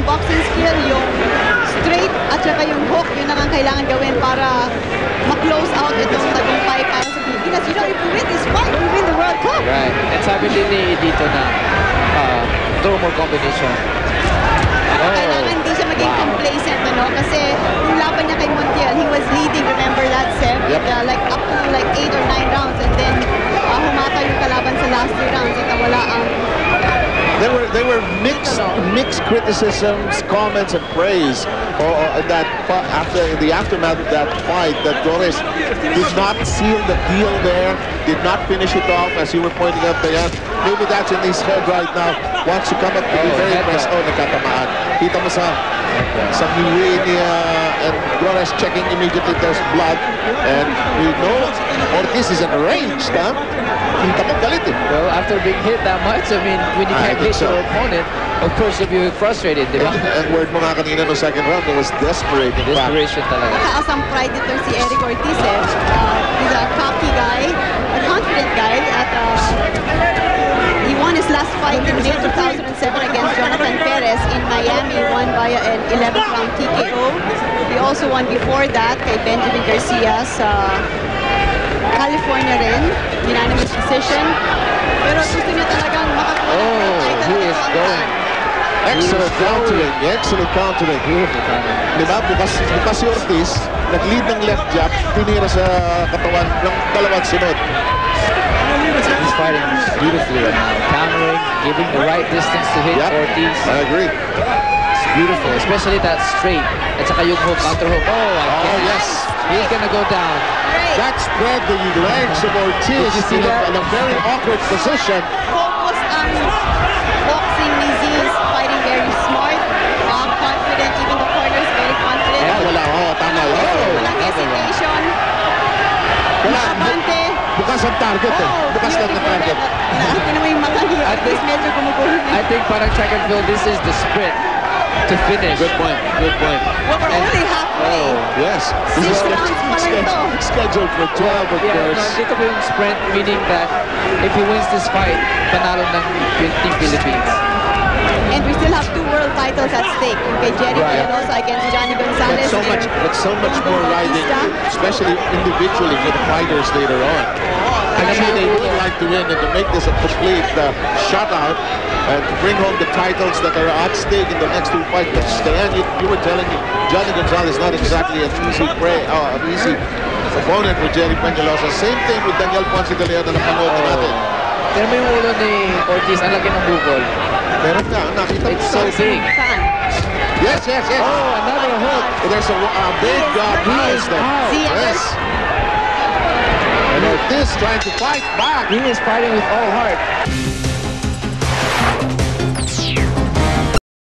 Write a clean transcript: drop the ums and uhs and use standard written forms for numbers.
boxing skill, yung straight at saka yung hook, yun lang ang kailangan gawin para ma-close out itong tagumpay para sa Pilipinas. You know, if you win this fight, you win the World Cup. Right. And sabi din ni Edito na throw more combination. Kailangan hindi siya maging complacent, ano? Kasi yung laban niya kay Montiel, he was leading, remember that, Seb? Yep. Like up to like 8 or 9 rounds and then humata yung kalaban sa last 3 rounds at nawala ang... They were mixed criticisms, comments, and praise that after the aftermath of that fight. That Torres did not seal the deal there, did not finish it off, as you were pointing out, Dayan. Maybe that's in his head right now. Wants to come up to be very impressed. Oh, nagkatamaan. Kita mo sa ngiri niya, and Torres checking immediately. There's blood, and we know Ortiz is enraged, huh? Kita mo galit eh. Well, after being hit that much, I mean, when you can't hit your opponent, of course you'll be frustrated, di ba? And word mo nga kanina no second round, it was desperate. Desperation talaga. Mataas ang pride dito si Eric Ortiz, eh. He's a cocky guy, a confident guy, at he won his last fight in May 2007 against Jonathan Perez in Miami, won via an 11th round TKO. He also won before that kay Benjamin Garcia sa California rin, unanimous decision. Pero gusto niya talagang makakuha ng title. He is going. Excellent countering, excellent countering. Beautiful countering. Diba, bukas si Ortiz, nag-lead ng left jab, tinira sa katawan ng dalawang sunod. He's fighting beautifully right now. Countering, giving the right distance to hit Ortiz. I agree. It's beautiful, especially that straight. At saka yung hook, counter hook. Oh, yes. He's gonna go down. That spread the legs of Ortiz in a very awkward position. Focus on boxing ni Z is fighting very smart, confident, even the corner is very confident. Tama. Walang hesitation. Abante. Bukas ang target eh. Bukas lang ang target. Tingnan mo yung mata niya. At least medyo gumugulo na. I think parang track and field, this is the sprint to finish. Good point. Well, we're only halfway. Yes. 6 rounds pa lang to. Scheduled for 12, of course. No, dito po yung sprint, meaning that if he wins this fight, panalo ng Team Philippines. And we still have 2 world titles at stake. Yung kay Jerry Villanosa against Johnny Gonzalez. But so much more riding, especially individually for the fighters later on. And I mean, they would like to win and to make this a complete shutout and to bring home the titles that are at stake in the next 2 fights. But Stan, you were telling me, Johnny Gonzalez is not exactly an easy opponent for Jerry Peñalosa. Same thing with Daniel Ponce de Leon na napanood natin. Pero may ulo ni Ortiz, ang laki ng bukol. Meron ka, nakita mo. It's so big. Saan? Yes. Oh, another hook. There's a big prize there. Yes. And Ortiz trying to fight back. He is fighting with all heart.